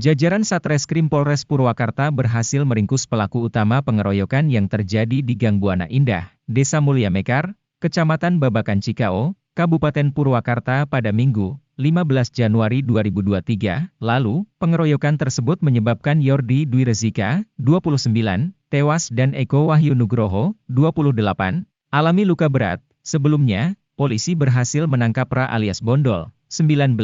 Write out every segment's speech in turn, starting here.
Jajaran Satreskrim Polres Purwakarta berhasil meringkus pelaku utama pengeroyokan yang terjadi di Gang Buana Indah, Desa Mulya Mekar, Kecamatan Babakan Cikao, Kabupaten Purwakarta pada Minggu, 15 Januari 2023, lalu, pengeroyokan tersebut menyebabkan Yordi Dwi Rezika, 29, tewas dan Eko Wahyu Nugroho, 28, alami luka berat. Sebelumnya, polisi berhasil menangkap Ra alias Bondol, 19,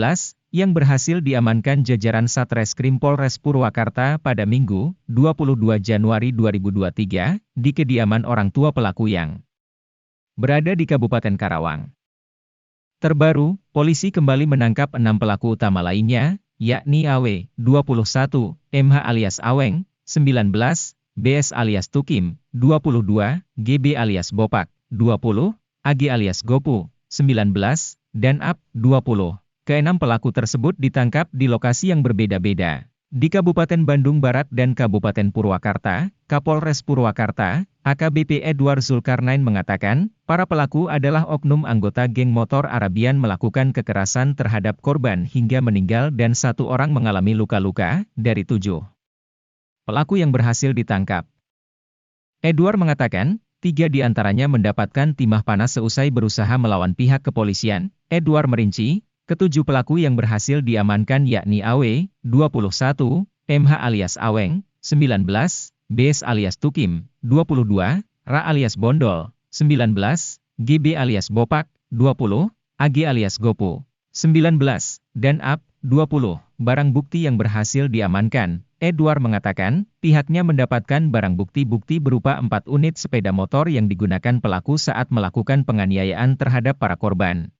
yang berhasil diamankan jajaran Satreskrim Polres Purwakarta pada Minggu, 22 Januari 2023, di kediaman orang tua pelaku yang berada di Kabupaten Karawang. Terbaru, polisi kembali menangkap 6 pelaku utama lainnya, yakni AW, 21, MH alias Aweng, 19, BS alias Tukim, 22, GB alias Bopak, 20, AG alias Gopu, 19, dan AP, 20. Keenam pelaku tersebut ditangkap di lokasi yang berbeda-beda. Di Kabupaten Bandung Barat dan Kabupaten Purwakarta, Kapolres Purwakarta, AKBP Edward Zulkarnain mengatakan, para pelaku adalah oknum anggota geng motor Arabian melakukan kekerasan terhadap korban hingga meninggal dan 1 orang mengalami luka-luka, dari 7 pelaku yang berhasil ditangkap. Edward mengatakan, 3 di antaranya mendapatkan timah panas seusai berusaha melawan pihak kepolisian. Edward merinci, ketujuh pelaku yang berhasil diamankan yakni AW, 21, MH alias Aweng, 19, BS alias Tukim, 22, Ra alias Bondol, 19, GB alias Bopak, 20, AG alias Gopu, 19, dan AP, 20. Barang bukti yang berhasil diamankan, Edward mengatakan, pihaknya mendapatkan barang bukti-bukti berupa 4 unit sepeda motor yang digunakan pelaku saat melakukan penganiayaan terhadap para korban.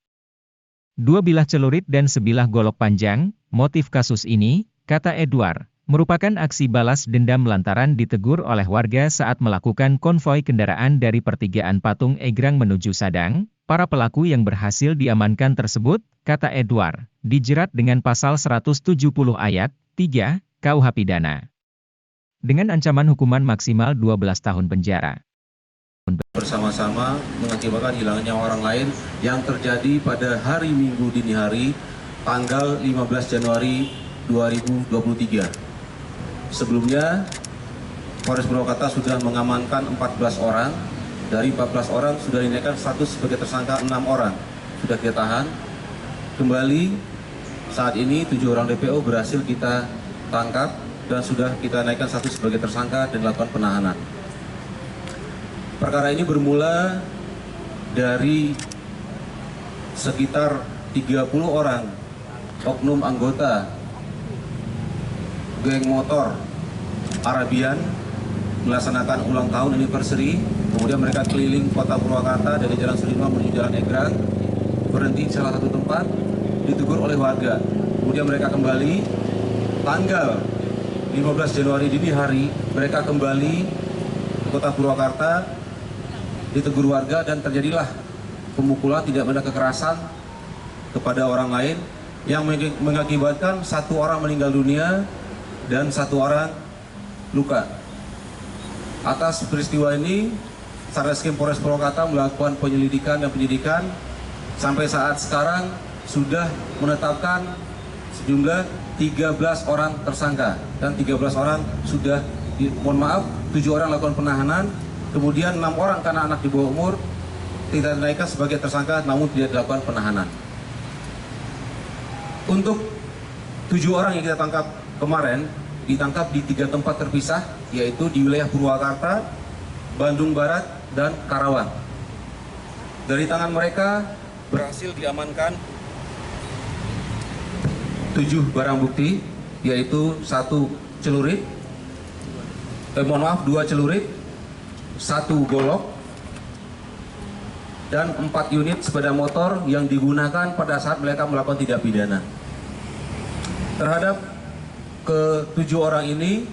2 bilah celurit dan sebilah golok panjang. Motif kasus ini, kata Edward, merupakan aksi balas dendam lantaran ditegur oleh warga saat melakukan konvoi kendaraan dari pertigaan Patung Egrang menuju Sadang. Para pelaku yang berhasil diamankan tersebut, kata Edward, dijerat dengan pasal 170 ayat 3 KUH Pidana dengan ancaman hukuman maksimal 12 tahun penjara. Bersama-sama mengakibatkan hilangnya orang lain yang terjadi pada hari Minggu dini hari tanggal 15 Januari 2023. Sebelumnya, Polres Purwakarta sudah mengamankan 14 orang. Dari 14 orang sudah dinaikkan status sebagai tersangka 6 orang. Sudah kita tahan. Kembali saat ini 7 orang DPO berhasil kita tangkap dan sudah kita naikkan status sebagai tersangka dan dilakukan penahanan. Perkara ini bermula dari sekitar 30 orang oknum anggota geng motor Arabian melaksanakan ulang tahun anniversary. Kemudian mereka keliling kota Purwakarta dari Jalan Sudirman menuju Jalan Egrang, berhenti di salah satu tempat, ditegur oleh warga. Kemudian mereka kembali tanggal 15 Januari dini hari, mereka kembali ke kota Purwakarta, ditegur warga dan terjadilah pemukulan tidak benda kekerasan kepada orang lain yang mengakibatkan 1 orang meninggal dunia dan 1 orang luka. Atas peristiwa ini, Satreskrim Polres Purwakarta melakukan penyelidikan dan penyidikan. Sampai saat sekarang sudah menetapkan sejumlah 13 orang tersangka dan 13 orang sudah, 7 orang lakukan penahanan. Kemudian 6 orang karena anak di bawah umur tidak dinaikkan sebagai tersangka namun tidak dilakukan penahanan. Untuk 7 orang yang kita tangkap kemarin, ditangkap di 3 tempat terpisah, yaitu di wilayah Purwakarta, Bandung Barat, dan Karawang. Dari tangan mereka berhasil diamankan 7 barang bukti, yaitu 2 celurit, 2 celurit, 1 golok, dan 4 unit sepeda motor yang digunakan pada saat mereka melakukan tindak pidana. Terhadap ke-7 orang ini,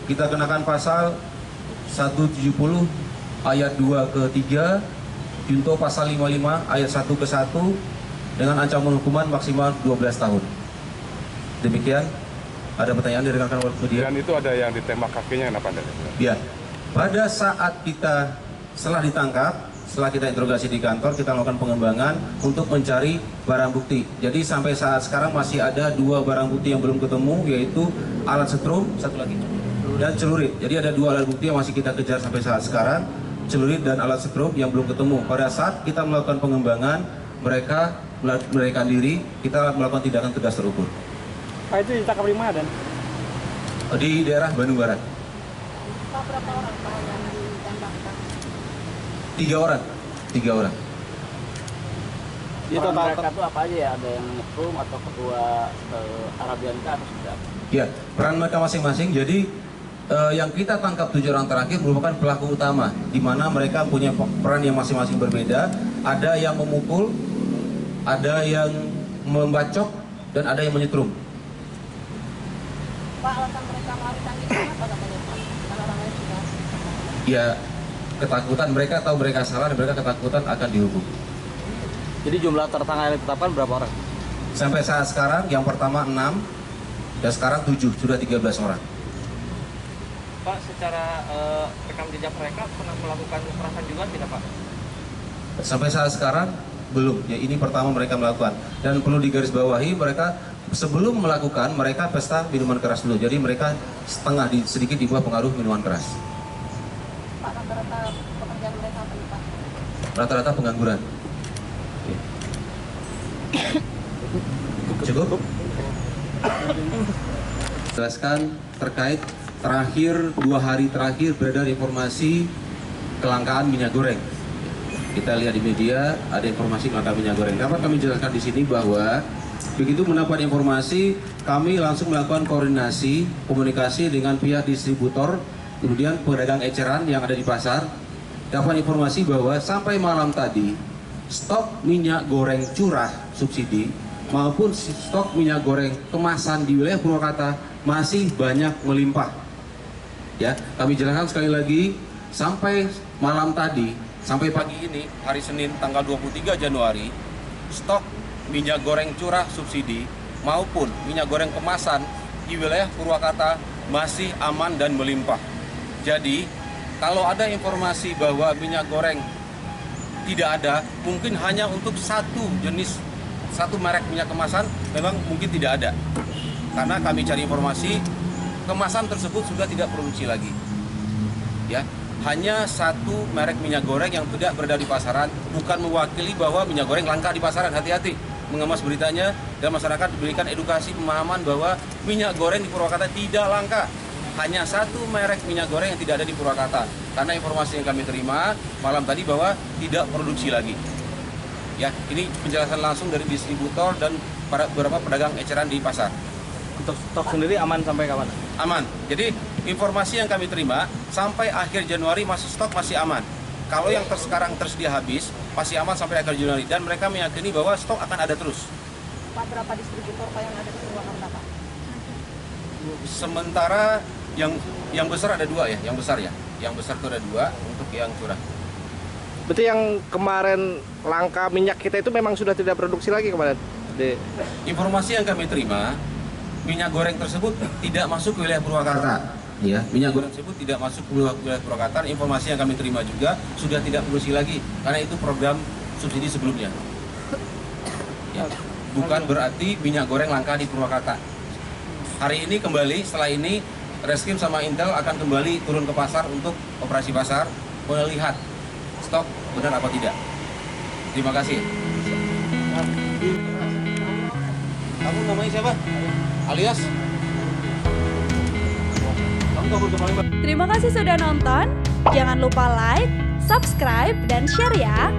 kita kenakan pasal 170 ayat 2 ke 3, junto pasal 55 ayat 1 ke 1, dengan ancaman hukuman maksimal 12 tahun. Demikian. Ada pertanyaan dari rekan media? Dan itu ada yang ditembak kakinya, kenapa? Ya. Pada saat kita setelah ditangkap, setelah kita interogasi di kantor, kita melakukan pengembangan untuk mencari barang bukti. Jadi sampai saat sekarang masih ada 2 barang bukti yang belum ketemu, yaitu alat setrum, satu lagi, dan celurit. Jadi ada 2 alat bukti yang masih kita kejar sampai saat sekarang, celurit dan alat setrum yang belum ketemu. Pada saat kita melakukan pengembangan, mereka melarikan diri, kita melakukan tindakan tegas terukur. Pak, itu ditangkap di mana, Dan? Di daerah Bandung Barat. Pak, berapa orang Pak yang ditembakkan? 3 orang. 3 orang. Di Orang total mereka tuh apa aja ya? Ada yang nyetrum atau ketua Arabianka atau sudah? Ya, peran mereka masing-masing. Jadi yang kita tangkap 7 orang terakhir merupakan pelaku utama, di mana mereka punya peran yang masing-masing berbeda. Ada yang memukul, ada yang membacok, dan ada yang menyetrum. Pak, alasan mereka melarikan diri apa katanya Pak? Karena orang lain sudah. Ya, ketakutan, mereka tahu mereka salah dan mereka ketakutan akan dihukum. Jadi jumlah tersangka yang ditetapkan berapa orang? Sampai saat sekarang yang pertama 6 dan sekarang 7, sudah 13 orang. Pak, secara rekam jejak mereka pernah melakukan kekerasan juga tidak Pak? Sampai saat sekarang belum. Ya, ini pertama mereka melakukan. Dan perlu digarisbawahi, mereka sebelum melakukan mereka pesta minuman keras dulu. Jadi mereka sedikit di bawah pengaruh minuman keras. Pak, rata-rata pekerjaan mereka apa nih Pak? Rata-rata pengangguran. Cukup? Jelaskan terkait terakhir 2 hari terakhir beredar informasi kelangkaan minyak goreng. Kita lihat di media ada informasi kelangkaan minyak goreng. Dapat kami jelaskan di sini bahwa begitu mendapat informasi, kami langsung melakukan koordinasi komunikasi dengan pihak distributor, kemudian pedagang eceran yang ada di pasar. Dapat informasi bahwa sampai malam tadi stok minyak goreng curah subsidi maupun stok minyak goreng kemasan di wilayah Purwakarta masih banyak melimpah. Ya, kami jelaskan sekali lagi, sampai malam tadi, sampai pagi ini, hari Senin tanggal 23 Januari, stok minyak goreng curah subsidi maupun minyak goreng kemasan di wilayah Purwakarta masih aman dan melimpah. Jadi, kalau ada informasi bahwa minyak goreng tidak ada, mungkin hanya untuk satu jenis, satu merek minyak kemasan, memang mungkin tidak ada. Karena kami cari informasi, kemasan tersebut sudah tidak produksi lagi. Ya, hanya satu merek minyak goreng yang tidak berada di pasaran, bukan mewakili bahwa minyak goreng langka di pasaran. Hati-hati mengemas beritanya dan masyarakat diberikan edukasi pemahaman bahwa minyak goreng di Purwakarta tidak langka. Hanya satu merek minyak goreng yang tidak ada di Purwakarta. Karena informasi yang kami terima malam tadi bahwa tidak produksi lagi. Ya, ini penjelasan langsung dari distributor dan beberapa pedagang eceran di pasar. Untuk stok sendiri aman sampai kapan? Aman. Jadi informasi yang kami terima sampai akhir Januari masih stok masih aman. Kalau yang sekarang tersedia habis masih aman sampai akhir Januari dan mereka meyakini bahwa stok akan ada terus. Pak, berapa distributor Pak yang ada di Purwakarta Pak? Sementara yang besar ada 2 ya, yang besar ya. Yang besar itu ada 2 untuk yang curah. Berarti yang kemarin langka minyak kita itu memang sudah tidak produksi lagi kemarin? Informasi yang kami terima, minyak goreng tersebut tidak masuk ke wilayah Purwakarta. Ya, minyak goreng tersebut tidak masuk ke wilayah Purwakarta. Informasi yang kami terima juga sudah tidak produksi lagi karena itu program subsidi sebelumnya. Ya, bukan berarti minyak goreng langka di Purwakarta. Hari ini kembali, setelah ini Reskrim sama Intel akan kembali turun ke pasar untuk operasi pasar, melihat stok benar apa tidak. Terima kasih. Kamu namanya siapa? Alias? Terima kasih sudah nonton. Jangan lupa like, subscribe, dan share ya.